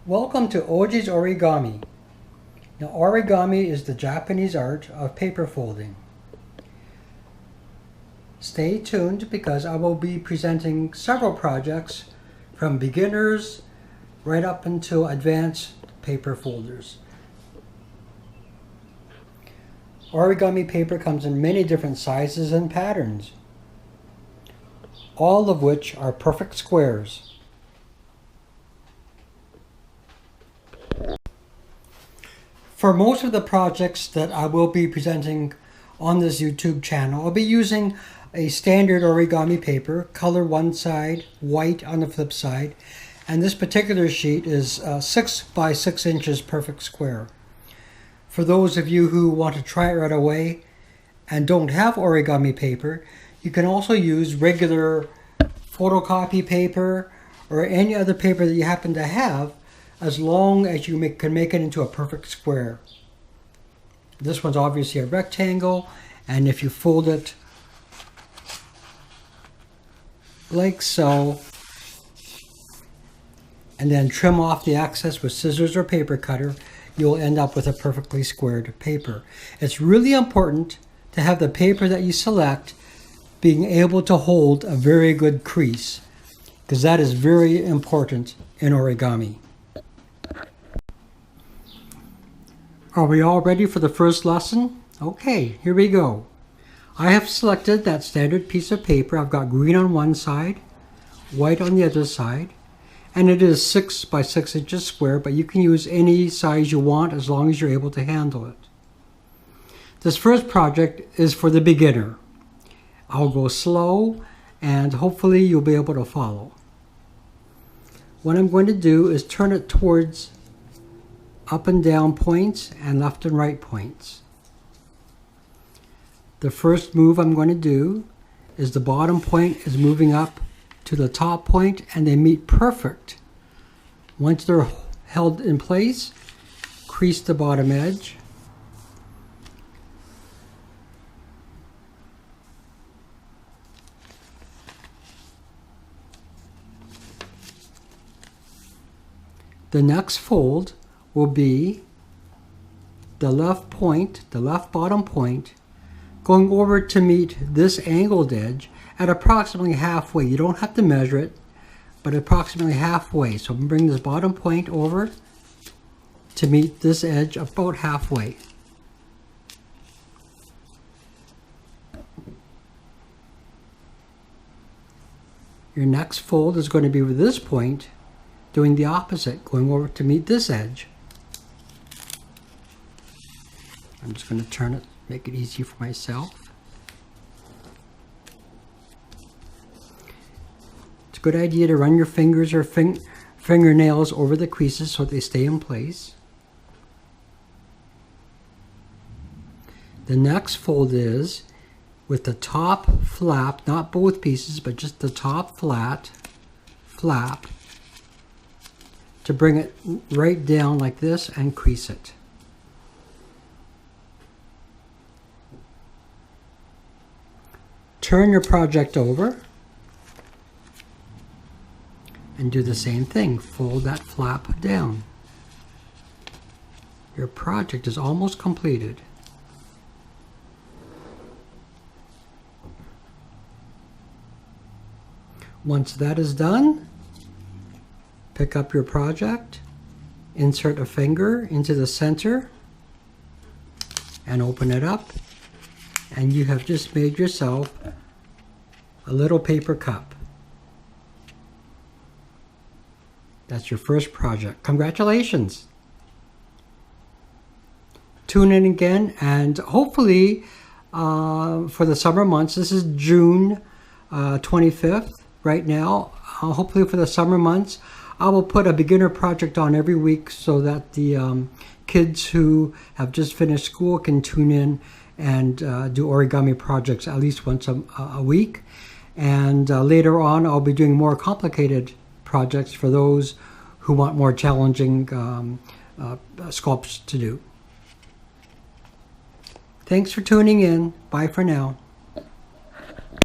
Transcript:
Welcome to Oji's Origami. Now, origami is the Japanese art of paper folding. Stay tuned because I will be presenting several projects from beginners right up until advanced paper folders. Origami paper comes in many different sizes and patterns, all of which are perfect squares. For most of the projects that I will be presenting on this YouTube channel, I'll be using a standard origami paper, color one side, white on the flip side, and this particular sheet is 6 by 6 inches perfect square. For those of you who want to try it right away and don't have origami paper, you can also use regular photocopy paper or any other paper that you happen to have, as long as you can make it into a perfect square. This one's obviously a rectangle, and if you fold it like so, and then trim off the excess with scissors or paper cutter, you'll end up with a perfectly squared paper. It's really important to have the paper that you select being able to hold a very good crease, because that is very important in origami. Are we all ready for the first lesson? Okay, here we go. I have selected that standard piece of paper. I've got green on one side, white on the other side, and it is 6 by 6 inches square, but you can use any size you want as long as you're able to handle it. This first project is for the beginner. I'll go slow and hopefully you'll be able to follow. What I'm going to do is turn it towards up and down points and left and right points. The first move I'm going to do is the bottom point is moving up to the top point and they meet perfect. Once they're held in place, crease the bottom edge. The next fold will be the left point, the left bottom point, going over to meet this angled edge at approximately halfway. You don't have to measure it, but approximately halfway. So I'm going to bring this bottom point over to meet this edge about halfway. Your next fold is going to be with this point doing the opposite, going over to meet this edge. I'm just going to turn it, make it easy for myself. It's a good idea to run your fingers or fingernails over the creases so they stay in place. The next fold is with the top flap, not both pieces, but just the top flap, to bring it right down like this and crease it. Turn your project over and do the same thing. Fold that flap down. Your project is almost completed. Once that is done, pick up your project, insert a finger into the center, and open it up. And you have just made yourself a little paper cup. That's your first project. Congratulations! Tune in again, and hopefully for the summer months, this is June 25th right now. Hopefully for the summer months, I will put a beginner project on every week so that the kids who have just finished school can tune in and do origami projects at least once a week. And later on, I'll be doing more complicated projects for those who want more challenging sculpts to do. Thanks for tuning in. Bye for now.